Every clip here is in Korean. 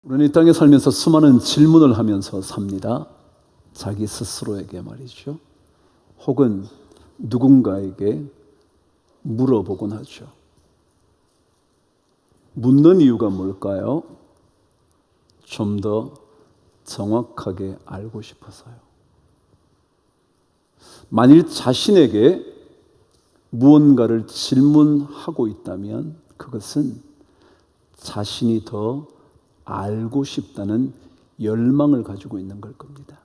우리는 이 땅에 살면서 수많은 질문을 하면서 삽니다. 자기 스스로에게 말이죠. 혹은 누군가에게 물어보곤 하죠. 묻는 이유가 뭘까요? 좀 더 정확하게 알고 싶어서요. 만일 자신에게 무언가를 질문하고 있다면 그것은 자신이 더 알고 싶다는 열망을 가지고 있는 걸 겁니다.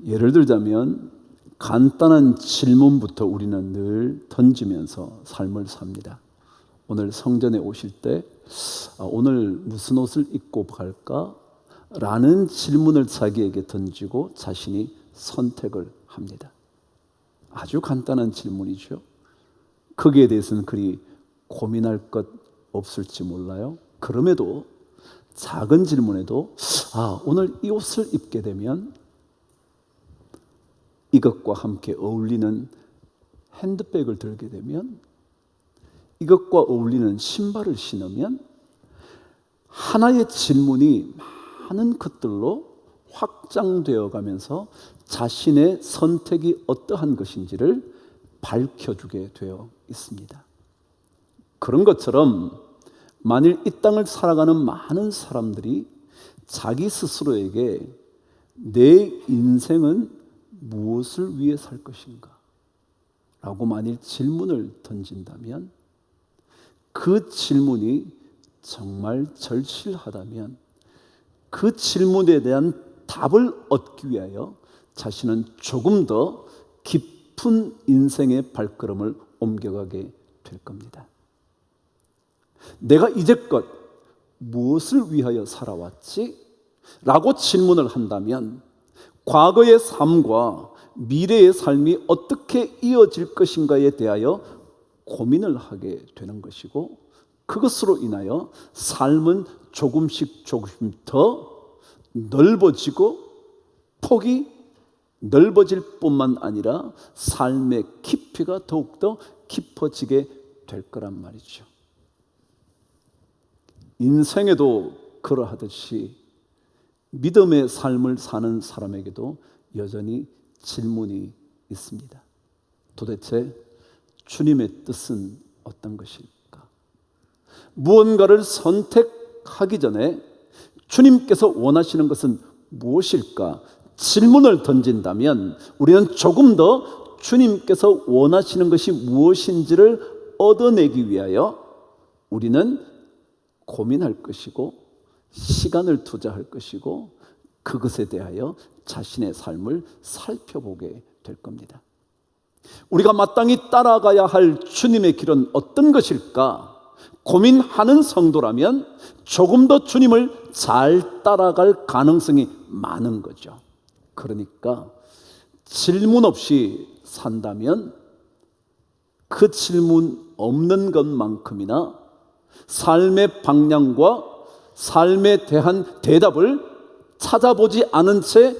예를 들자면 간단한 질문부터 우리는 늘 던지면서 삶을 삽니다. 오늘 성전에 오실 때 오늘 무슨 옷을 입고 갈까? 라는 질문을 자기에게 던지고 자신이 선택을 합니다. 아주 간단한 질문이죠. 거기에 대해서는 그리 고민할 것 없을지 몰라요. 그럼에도 작은 질문에도 오늘 이 옷을 입게 되면 이것과 함께 어울리는 핸드백을 들게 되면 이것과 어울리는 신발을 신으면 하나의 질문이 많은 것들로 확장되어 가면서 자신의 선택이 어떠한 것인지를 밝혀주게 되어 있습니다. 그런 것처럼 만일 이 땅을 살아가는 많은 사람들이 자기 스스로에게 내 인생은 무엇을 위해 살 것인가? 라고 만일 질문을 던진다면 그 질문이 정말 절실하다면 그 질문에 대한 답을 얻기 위하여 자신은 조금 더 깊은 인생의 발걸음을 옮겨가게 될 겁니다. 내가 이제껏 무엇을 위하여 살아왔지? 라고 질문을 한다면 과거의 삶과 미래의 삶이 어떻게 이어질 것인가에 대하여 고민을 하게 되는 것이고 그것으로 인하여 삶은 조금씩 더 넓어지고 폭이 넓어질 뿐만 아니라 삶의 깊이가 더욱더 깊어지게 될 거란 말이죠. 인생에도 그러하듯이 믿음의 삶을 사는 사람에게도 여전히 질문이 있습니다. 도대체 주님의 뜻은 어떤 것일까? 무언가를 선택하기 전에 주님께서 원하시는 것은 무엇일까? 질문을 던진다면 우리는 조금 더 주님께서 원하시는 것이 무엇인지를 얻어내기 위하여 우리는 고민할 것이고 시간을 투자할 것이고 그것에 대하여 자신의 삶을 살펴보게 될 겁니다. 우리가 마땅히 따라가야 할 주님의 길은 어떤 것일까? 고민하는 성도라면 조금 더 주님을 잘 따라갈 가능성이 많은 거죠. 그러니까 질문 없이 산다면 그 질문 없는 것만큼이나 삶의 방향과 삶에 대한 대답을 찾아보지 않은 채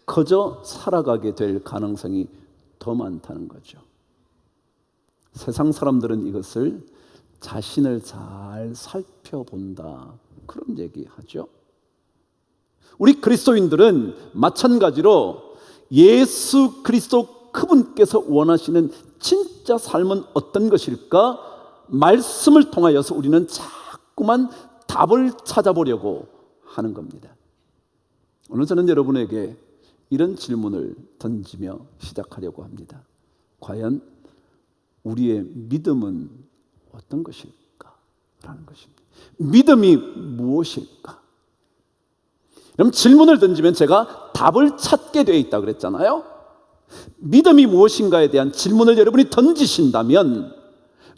그저 살아가게 될 가능성이 더 많다는 거죠. 세상 사람들은 이것을 자신을 잘 살펴본다 그런 얘기하죠. 우리 그리스도인들은 마찬가지로 예수 그리스도 그분께서 원하시는 진짜 삶은 어떤 것일까? 말씀을 통하여서 우리는 자꾸만 답을 찾아보려고 하는 겁니다. 오늘 저는 여러분에게 이런 질문을 던지며 시작하려고 합니다. 과연 우리의 믿음은 어떤 것일까? 라는 것입니다. 믿음이 무엇일까? 그럼 질문을 던지면 제가 답을 찾게 되어 있다고 그랬잖아요. 믿음이 무엇인가에 대한 질문을 여러분이 던지신다면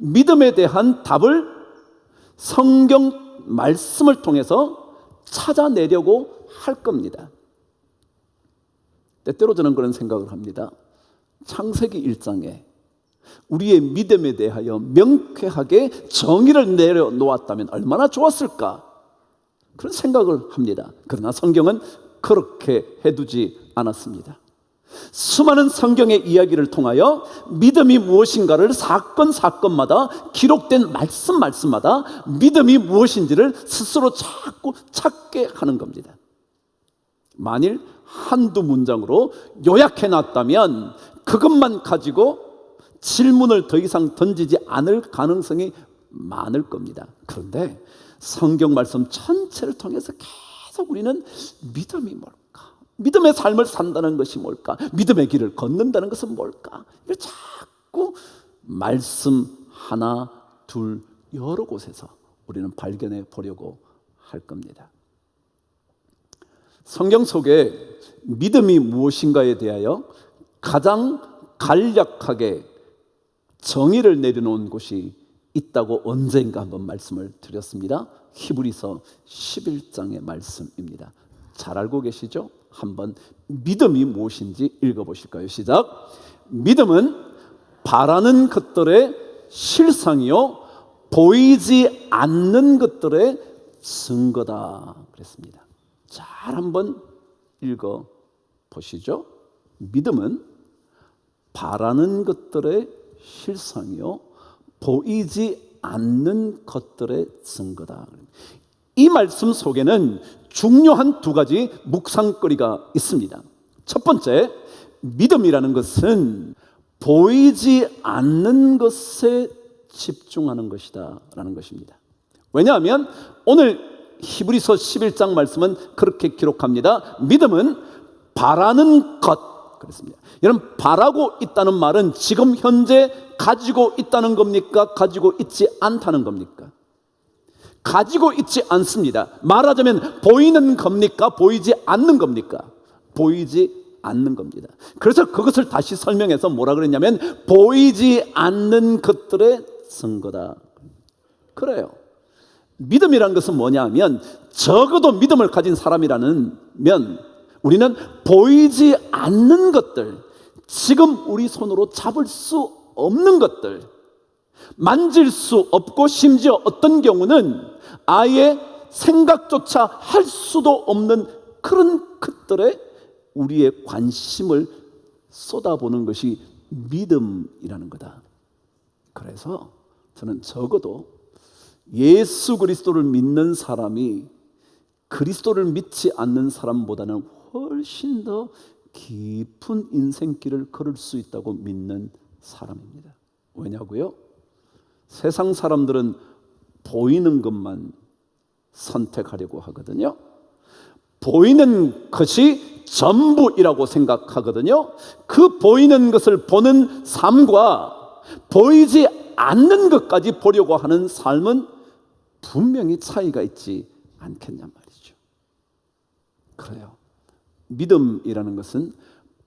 믿음에 대한 답을 성경 말씀을 통해서 찾아내려고 할 겁니다. 때때로 저는 그런 생각을 합니다. 창세기 1장에 우리의 믿음에 대하여 명쾌하게 정의를 내려놓았다면 얼마나 좋았을까? 그런 생각을 합니다. 그러나 성경은 그렇게 해두지 않았습니다. 수많은 성경의 이야기를 통하여 믿음이 무엇인가를 사건마다 기록된 말씀마다 믿음이 무엇인지를 스스로 자꾸 찾게 하는 겁니다. 만일 한두 문장으로 요약해 놨다면 그것만 가지고 질문을 더 이상 던지지 않을 가능성이 많을 겁니다. 그런데 성경 말씀 전체를 통해서 계속 우리는 믿음이 뭘까? 믿음의 삶을 산다는 것이 뭘까? 믿음의 길을 걷는다는 것은 뭘까? 이걸 자꾸 말씀 하나, 둘, 여러 곳에서 우리는 발견해 보려고 할 겁니다. 성경 속에 믿음이 무엇인가에 대하여 가장 간략하게 정의를 내려놓은 곳이 있다고 언젠가 한번 말씀을 드렸습니다. 히브리서 11장의 말씀입니다. 잘 알고 계시죠? 한번 믿음이 무엇인지 읽어보실까요? 시작. 믿음은 바라는 것들의 실상이요 보이지 않는 것들의 증거다 그랬습니다. 잘 한번 읽어보시죠. 믿음은 바라는 것들의 실상이요 보이지 않는 것들의 증거다. 이 말씀 속에는 중요한 두 가지 묵상거리가 있습니다. 첫 번째, 믿음이라는 것은 보이지 않는 것에 집중하는 것이다 라는 것입니다. 왜냐하면 오늘 히브리서 11장 말씀은 그렇게 기록합니다. 믿음은 바라는 것 그랬습니다. 여러분, 바라고 있다는 말은 지금 현재 가지고 있다는 겁니까? 가지고 있지 않다는 겁니까? 가지고 있지 않습니다. 말하자면 보이는 겁니까? 보이지 않는 겁니까? 보이지 않는 겁니다. 그래서 그것을 다시 설명해서 뭐라 그랬냐면 보이지 않는 것들의 증거다. 그래요. 믿음이라는 것은 뭐냐 하면 적어도 믿음을 가진 사람이라면 우리는 보이지 않는 것들, 지금 우리 손으로 잡을 수 없는 것들, 만질 수 없고 심지어 어떤 경우는 아예 생각조차 할 수도 없는 그런 것들에 우리의 관심을 쏟아보는 것이 믿음이라는 거다. 그래서 저는 적어도 예수 그리스도를 믿는 사람이 그리스도를 믿지 않는 사람보다는 훨씬 더 깊은 인생길을 걸을 수 있다고 믿는 사람입니다. 왜냐고요? 세상 사람들은 보이는 것만 선택하려고 하거든요. 보이는 것이 전부이라고 생각하거든요. 그 보이는 것을 보는 삶과 보이지 않는 것까지 보려고 하는 삶은 분명히 차이가 있지 않겠냔 말이죠. 그래요. 믿음이라는 것은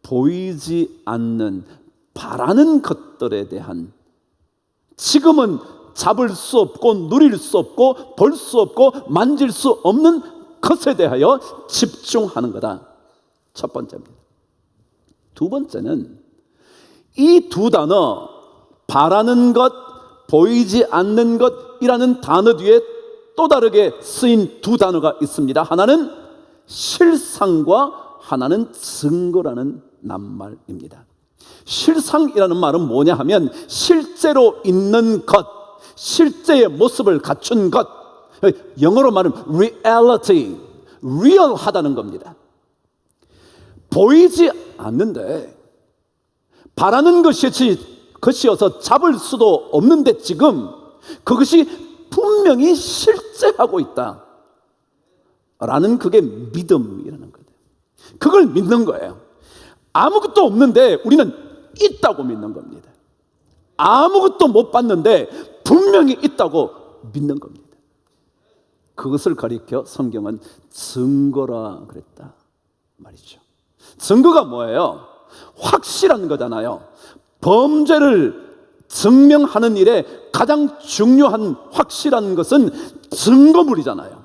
보이지 않는 바라는 것들에 대한 지금은 잡을 수 없고 누릴 수 없고 볼 수 없고 만질 수 없는 것에 대하여 집중하는 거다. 첫 번째입니다. 두 번째는 이 두 단어 바라는 것, 보이지 않는 것이라는 단어 뒤에 또 다르게 쓰인 두 단어가 있습니다. 하나는 실상과 하나는 증거라는 낱말입니다. 실상이라는 말은 뭐냐 하면 실제로 있는 것, 실제의 모습을 갖춘 것, 영어로 말하면 reality, real하다는 겁니다. 보이지 않는데 바라는 것이어서 잡을 수도 없는데 지금 그것이 분명히 실제하고 있다 라는 그게 믿음이라는 거예요. 그걸 믿는 거예요. 아무것도 없는데 우리는 있다고 믿는 겁니다. 아무것도 못 봤는데 분명히 있다고 믿는 겁니다. 그것을 가리켜 성경은 증거라 그랬다 말이죠. 증거가 뭐예요? 확실한 거잖아요. 범죄를 증명하는 일에 가장 중요한 확실한 것은 증거물이잖아요.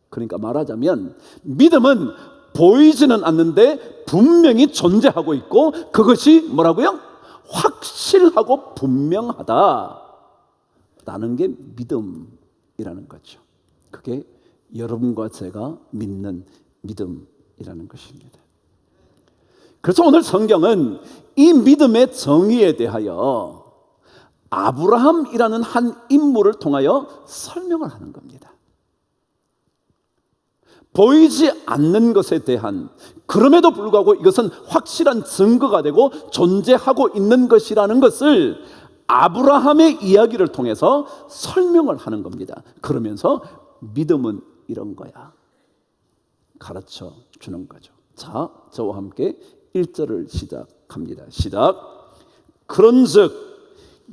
그러니까 말하자면 믿음은 보이지는 않는데 분명히 존재하고 있고 그것이 뭐라고요? 확실하고 분명하다라는 게 믿음이라는 거죠. 그게 여러분과 제가 믿는 믿음이라는 것입니다. 그래서 오늘 성경은 이 믿음의 정의에 대하여 아브라함이라는 한 인물을 통하여 설명을 하는 겁니다. 보이지 않는 것에 대한, 그럼에도 불구하고 이것은 확실한 증거가 되고 존재하고 있는 것이라는 것을 아브라함의 이야기를 통해서 설명을 하는 겁니다. 그러면서 믿음은 이런 거야 가르쳐 주는 거죠. 자, 저와 함께 1절을 시작합니다. 시작. 그런즉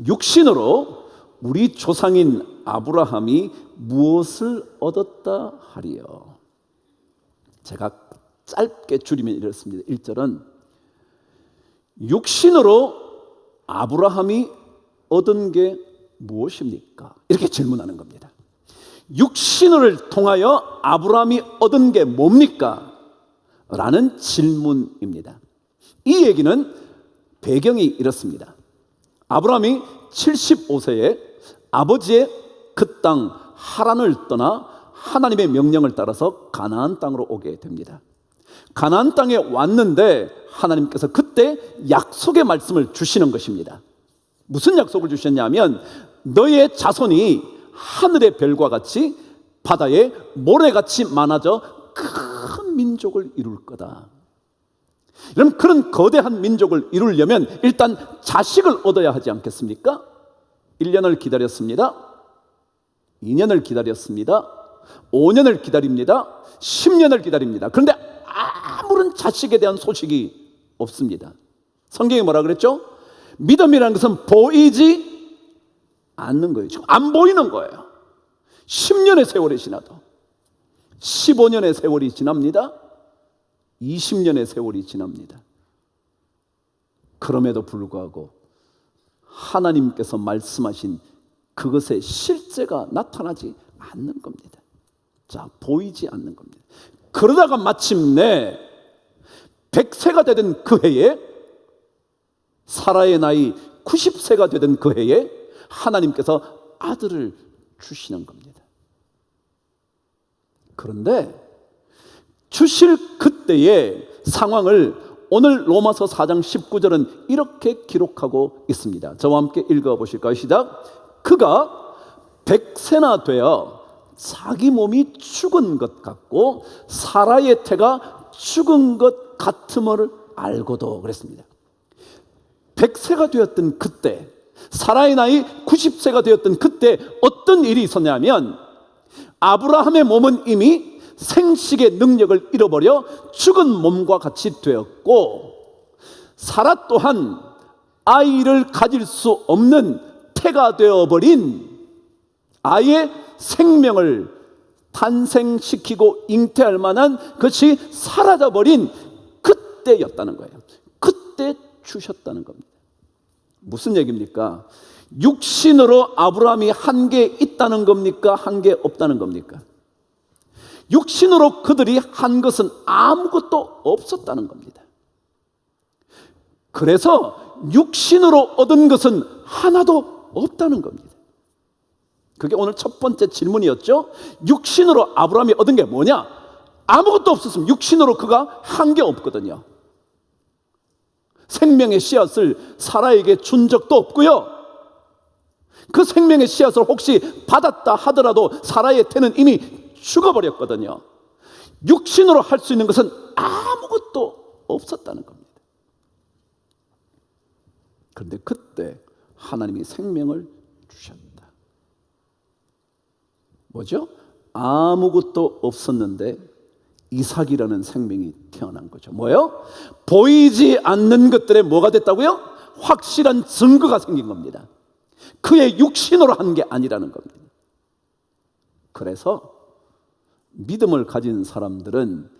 육신으로 우리 조상인 아브라함이 무엇을 얻었다 하리요. 제가 짧게 줄이면 이렇습니다. 1절은 육신으로 아브라함이 얻은 게 무엇입니까? 이렇게 질문하는 겁니다. 육신을 통하여 아브라함이 얻은 게 뭡니까? 라는 질문입니다. 이 얘기는 배경이 이렇습니다. 아브라함이 75세에 아버지의 그 땅 하란을 떠나 하나님의 명령을 따라서 가나안 땅으로 오게 됩니다. 가나안 땅에 왔는데 하나님께서 그때 약속의 말씀을 주시는 것입니다. 무슨 약속을 주셨냐면 너의 자손이 하늘의 별과 같이 바다의 모래같이 많아져 큰 민족을 이룰 거다. 그럼 그런 거대한 민족을 이루려면 일단 자식을 얻어야 하지 않겠습니까? 1년을 기다렸습니다. 2년을 기다렸습니다. 5년을 기다립니다. 10년을 기다립니다. 그런데 아무런 자식에 대한 소식이 없습니다. 성경이 뭐라 그랬죠? 믿음이라는 것은 보이지 않는 거예요. 지금 안 보이는 거예요. 10년의 세월이 지나도 15년의 세월이 지납니다. 20년의 세월이 지납니다. 그럼에도 불구하고 하나님께서 말씀하신 그것의 실제가 나타나지 않는 겁니다. 자, 보이지 않는 겁니다. 그러다가 마침내 100세가 되던 그 해에, 사라의 나이 90세가 되던 그 해에 하나님께서 아들을 주시는 겁니다. 그런데 주실 그때의 상황을 오늘 로마서 4장 19절은 이렇게 기록하고 있습니다. 저와 함께 읽어보실까요? 시작. 그가 100세나 되어 자기 몸이 죽은 것 같고 사라의 태가 죽은 것 같음을 알고도 그랬습니다. 100세가 되었던 그때, 사라의 나이 90세가 되었던 그때 어떤 일이 있었냐면 아브라함의 몸은 이미 생식의 능력을 잃어버려 죽은 몸과 같이 되었고 사라 또한 아이를 가질 수 없는 태가 되어버린 아이의 생명을 탄생시키고 잉태할 만한 것이 사라져버린 그때였다는 거예요. 그때 주셨다는 겁니다. 무슨 얘기입니까? 육신으로 아브라함이 한 게 있다는 겁니까? 한 게 없다는 겁니까? 육신으로 그들이 한 것은 아무것도 없었다는 겁니다. 그래서 육신으로 얻은 것은 하나도 없다는 겁니다. 그게 오늘 첫 번째 질문이었죠. 육신으로 아브라함이 얻은 게 뭐냐? 아무것도 없었으면 육신으로 그가 한 게 없거든요. 생명의 씨앗을 사라에게 준 적도 없고요. 그 생명의 씨앗을 혹시 받았다 하더라도 사라의 태는 이미 죽어버렸거든요. 육신으로 할 수 있는 것은 아무것도 없었다는 겁니다. 그런데 그때 하나님이 생명을 주셨다. 뭐죠? 아무것도 없었는데 이삭이라는 생명이 태어난 거죠. 뭐예요? 보이지 않는 것들에 뭐가 됐다고요? 확실한 증거가 생긴 겁니다. 그의 육신으로 한 게 아니라는 겁니다. 그래서 믿음을 가진 사람들은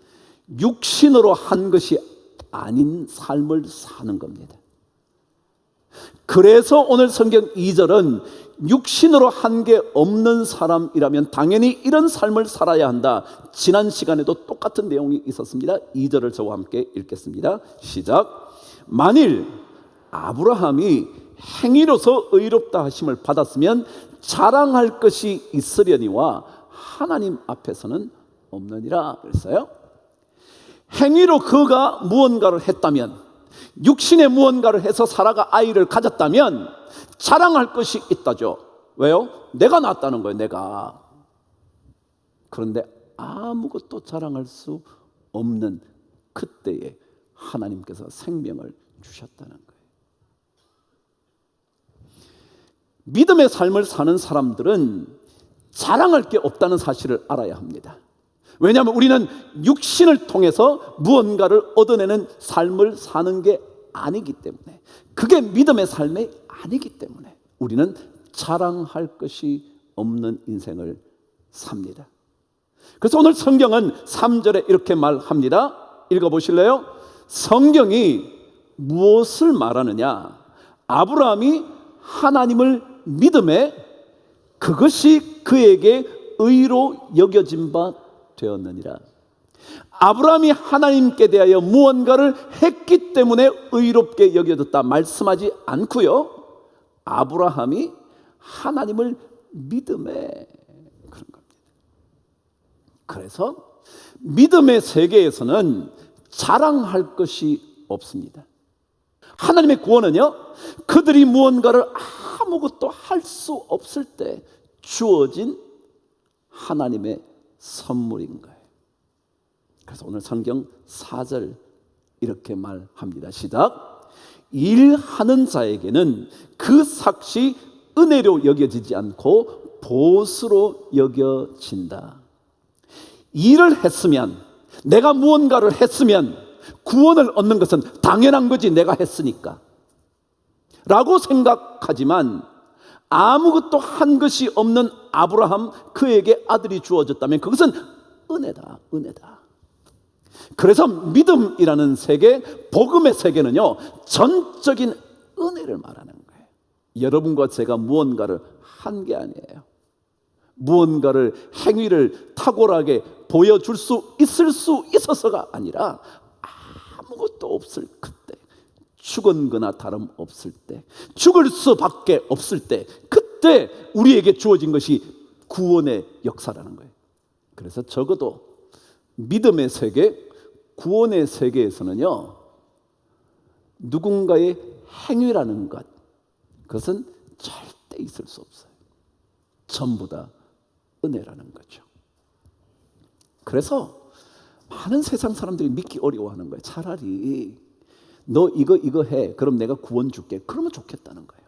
육신으로 한 것이 아닌 삶을 사는 겁니다. 그래서 오늘 성경 2절은 육신으로 한 게 없는 사람이라면 당연히 이런 삶을 살아야 한다. 지난 시간에도 똑같은 내용이 있었습니다. 2절을 저와 함께 읽겠습니다. 시작. 만일 아브라함이 행위로서 의롭다 하심을 받았으면 자랑할 것이 있으려니와 하나님 앞에서는 없느니라 그랬어요. 행위로 그가 무언가를 했다면, 육신의 무언가를 해서 사라가 아이를 가졌다면 자랑할 것이 있다죠. 왜요? 내가 낳았다는 거예요. 내가. 그런데 아무것도 자랑할 수 없는 그때에 하나님께서 생명을 주셨다는 거예요. 믿음의 삶을 사는 사람들은 자랑할 게 없다는 사실을 알아야 합니다. 왜냐하면 우리는 육신을 통해서 무언가를 얻어내는 삶을 사는 게 아니기 때문에, 그게 믿음의 삶이 아니기 때문에 우리는 자랑할 것이 없는 인생을 삽니다. 그래서 오늘 성경은 3절에 이렇게 말합니다. 읽어보실래요? 성경이 무엇을 말하느냐? 아브라함이 하나님을 믿음에 그것이 그에게 의로 여겨진 바 되었느니라. 아브라함이 하나님께 대하여 무언가를 했기 때문에 의롭게 여겨졌다 말씀하지 않고요, 아브라함이 하나님을 믿음에, 그런 겁니다. 그래서 믿음의 세계에서는 자랑할 것이 없습니다. 하나님의 구원은요, 그들이 무언가를 아무것도 할 수 없을 때 주어진 하나님의 선물인 거예요. 그래서 오늘 성경 4절 이렇게 말합니다. 시작. 일하는 자에게는 그 삭시 은혜로 여겨지지 않고 보수로 여겨진다. 일을 했으면, 내가 무언가를 했으면 구원을 얻는 것은 당연한 거지, 내가 했으니까 라고 생각하지만, 아무것도 한 것이 없는 아브라함, 그에게 아들이 주어졌다면 그것은 은혜다, 은혜다. 그래서 믿음이라는 세계, 복음의 세계는요, 전적인 은혜를 말하는 거예요. 여러분과 제가 무언가를 한 게 아니에요. 무언가를, 행위를 탁월하게 보여줄 수 있을 수 있어서가 아니라, 아무것도 없을 그때, 죽은 거나 다름없을 때, 죽을 수밖에 없을 때, 그때 우리에게 주어진 것이 구원의 역사라는 거예요. 그래서 적어도 믿음의 세계, 구원의 세계에서는요, 누군가의 행위라는 것, 그것은 절대 있을 수 없어요. 전부 다 은혜라는 거죠. 그래서 많은 세상 사람들이 믿기 어려워하는 거예요. 차라리 너 이거 해, 그럼 내가 구원 줄게, 그러면 좋겠다는 거예요.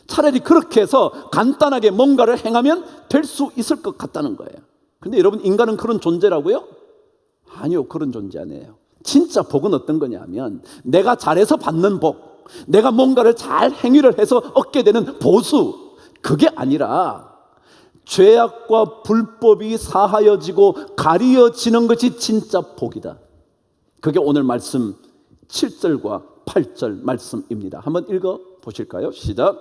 차라리 그렇게 해서 간단하게 뭔가를 행하면 될 수 있을 것 같다는 거예요. 근데 여러분, 인간은 그런 존재라고요? 아니요, 그런 존재 아니에요. 진짜 복은 어떤 거냐면, 내가 잘해서 받는 복, 내가 뭔가를 잘 행위를 해서 얻게 되는 보수, 그게 아니라 죄악과 불법이 사하여지고 가리어지는 것이 진짜 복이다. 그게 오늘 말씀 7절과 8절 말씀입니다. 한번 읽어 보실까요? 시작.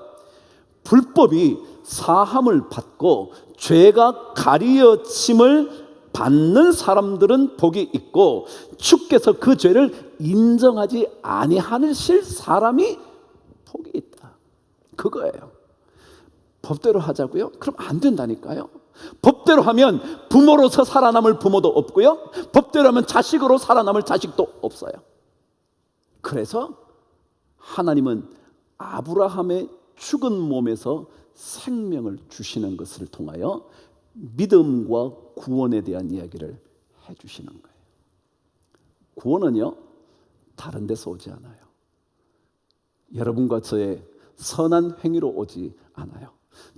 불법이 사함을 받고 죄가 가리어짐을 받는 사람들은 복이 있고, 주께서 그 죄를 인정하지 아니하실 사람이 복이 있다. 그거예요. 법대로 하자고요? 그럼 안 된다니까요. 법대로 하면 부모로서 살아남을 부모도 없고요, 법대로 하면 자식으로 살아남을 자식도 없어요. 그래서 하나님은 아브라함의 죽은 몸에서 생명을 주시는 것을 통하여 믿음과 구원에 대한 이야기를 해주시는 거예요. 구원은요, 다른 데서 오지 않아요. 여러분과 저의 선한 행위로 오지 않아요.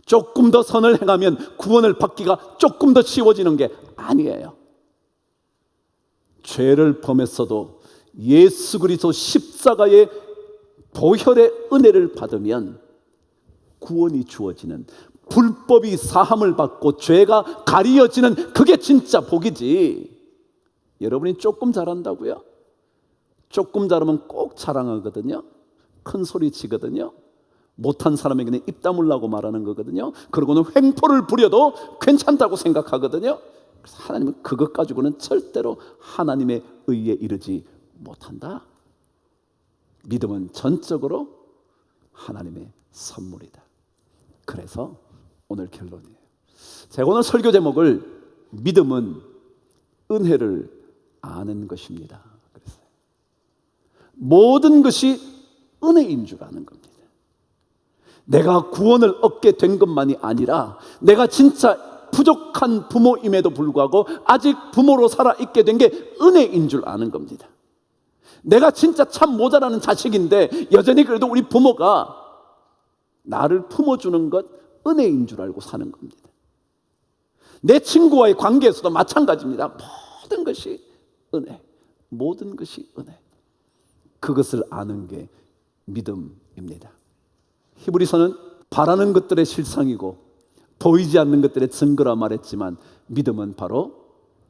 조금 더 선을 행하면 구원을 받기가 조금 더 쉬워지는 게 아니에요. 죄를 범했어도 예수 그리스도 십자가의 보혈의 은혜를 받으면 구원이 주어지는, 불법이 사함을 받고 죄가 가리어지는, 그게 진짜 복이지. 여러분이 조금 잘한다고요? 조금 잘하면 꼭 자랑하거든요. 큰 소리 치거든요. 못한 사람에게는 입 다물라고 말하는 거거든요. 그러고는 횡포를 부려도 괜찮다고 생각하거든요. 그래서 하나님은 그것 가지고는 절대로 하나님의 의에 이르지 못한다. 믿음은 전적으로 하나님의 선물이다. 그래서 오늘 결론이에요. 제가 오늘 설교 제목을 믿음은 은혜를 아는 것입니다 모든 것이 은혜인 줄 아는 겁니다. 내가 구원을 얻게 된 것만이 아니라 내가 진짜 부족한 부모임에도 불구하고 아직 부모로 살아있게 된 게 은혜인 줄 아는 겁니다. 내가 진짜 참 모자라는 자식인데 여전히 그래도 우리 부모가 나를 품어주는 것 은혜인 줄 알고 사는 겁니다. 내 친구와의 관계에서도 마찬가지입니다. 모든 것이 은혜, 모든 것이 은혜. 그것을 아는 게 믿음입니다. 히브리서는 바라는 것들의 실상이고 보이지 않는 것들의 증거라 말했지만 믿음은 바로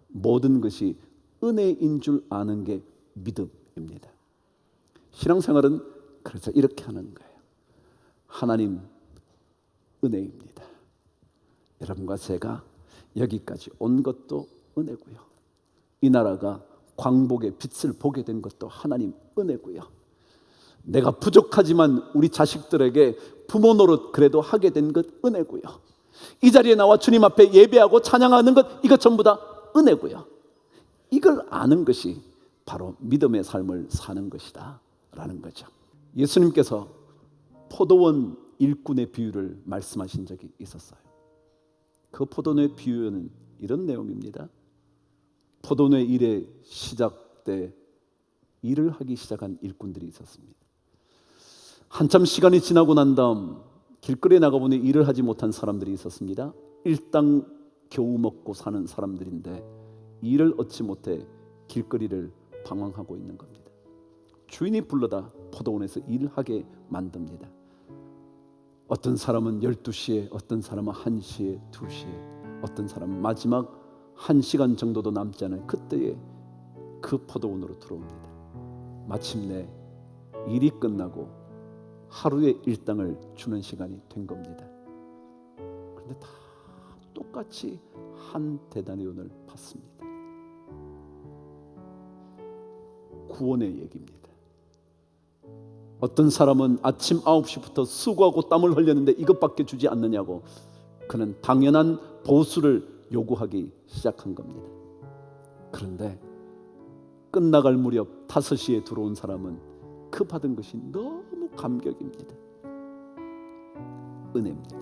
모든 것이 은혜인 줄 아는 게 믿음입니다. 신앙생활은 그래서 이렇게 하는 거예요. 하나님 은혜입니다. 여러분과 제가 여기까지 온 것도 은혜고요. 이 나라가 광복의 빛을 보게 된 것도 하나님 은혜고요. 내가 부족하지만 우리 자식들에게 부모 노릇 그래도 하게 된 것 은혜고요. 이 자리에 나와 주님 앞에 예배하고 찬양하는 것 이것 전부 다 은혜고요. 이걸 아는 것이 바로 믿음의 삶을 사는 것이다 라는 거죠. 예수님께서 포도원 일꾼의 비유를 말씀하신 적이 있었어요. 그 포도원의 비유는 이런 내용입니다. 포도원의 일의 시작 때 일을 하기 시작한 일꾼들이 있었습니다. 한참 시간이 지나고 난 다음 길거리에 나가보니 일을 하지 못한 사람들이 있었습니다. 일당 겨우 먹고 사는 사람들인데 일을 얻지 못해 길거리를 방황하고 있는 겁니다. 주인이 불러다 포도원에서 일하게 만듭니다. 어떤 사람은 12시에, 어떤 사람은 1시에, 2시에, 어떤 사람은 마지막 1시간 정도도 남지 않은 그때에 그 포도원으로 들어옵니다. 마침내 일이 끝나고 하루의 일당을 주는 시간이 된 겁니다. 그런데 다 똑같이 한 데나리온을 받습니다. 구원의 얘기입니다. 어떤 사람은 아침 9시부터 수고하고 땀을 흘렸는데 이것밖에 주지 않느냐고 그는 당연한 보수를 요구하기 시작한 겁니다. 그런데 끝나갈 무렵 5시에 들어온 사람은 그 받은 것이 너무 감격입니다. 은혜입니다.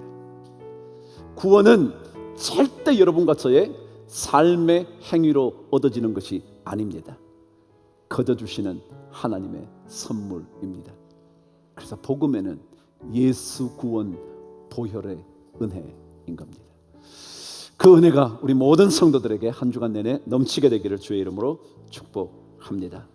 구원은 절대 여러분과 저의 삶의 행위로 얻어지는 것이 아닙니다. 거둬주시는 하나님의 선물입니다. 그래서 복음에는 예수 구원 보혈의 은혜인 겁니다. 그 은혜가 우리 모든 성도들에게 한 주간 내내 넘치게 되기를 주의 이름으로 축복합니다.